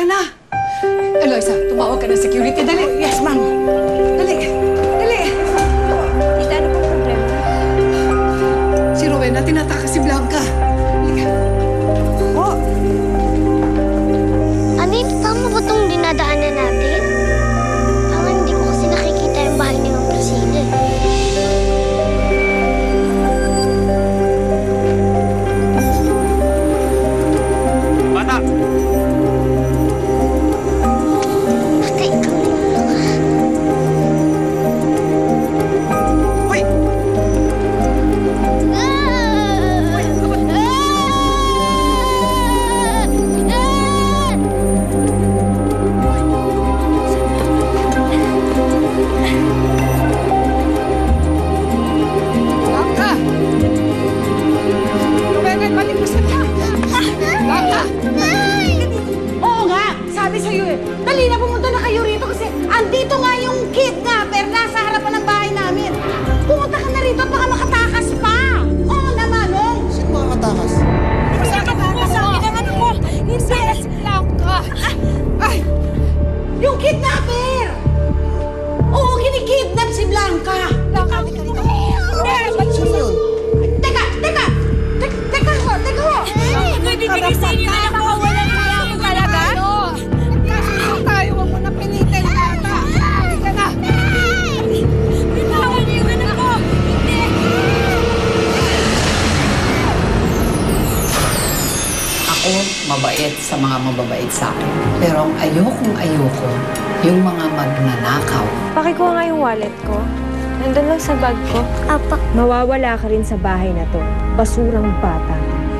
na. Eloisa, tumawag ka ng security. Dali. Yes, ma'am. Dali. Dali. Tita, ano pong problema? Si Rowena, tinatakas si Blanca. Halika. Oh, Anin, tama ba itong dinadaanan natin? Parang hindi ko kasi nakikita yung bahay ni Mang Priscilla. Bata! Basta ikaw lang. hoy! Blanca! Rowena, balik mo sa Blanca! Blanca! Oo nga, sabi sa'yo eh. Dali na, pumunta na kayo rito kasi andito nga yung kidnapper nasa harapan ng bahay namin. Pumunta ka na rito at baka makatakas pa. Oo naman, oh. Sino mga katakas? Hindi, si Blanca. Ay, yung kidnapper! Oo, kinikidnap si Blanca. Blanca, halika rito. Sino yun? Teka ho. May bibigay sa inyo na nakawalan kaya mo talaga? Tayo, huwag mo na pilitin, Blanca. Halika na. Bitawan niyo yung anak ko! Hindi! Ako, mabait sa mga mababait sa akin. Pero ang ayoko, yung mga magnanakaw. Pakikuha nga yung wallet ko. Nandun lang sa bag ko. Apa, Mawawala ka rin sa bahay na to. Basurang bata.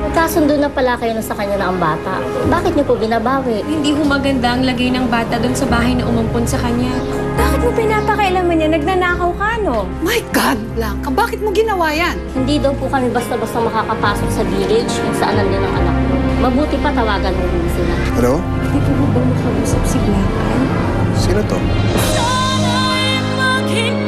Magkasundo na pala kayo na sa kanya na ang bata. Bakit niyo po binabawi? Hindi ho maganda ang lagay ng bata doon sa bahay na umumpon sa kanya. Bakit mo pinapakailaman niya? Nagnanakaw ka, no? My God, Blanca, bakit mo ginawa yan? Hindi daw po kami basta-basta makakapasok sa village kung saan nandun ang anak ko. Mabuti pa tawagan mo muna sila. Hello? Hindi ko ba makausap si Blanca? Sino to? Sana ay maging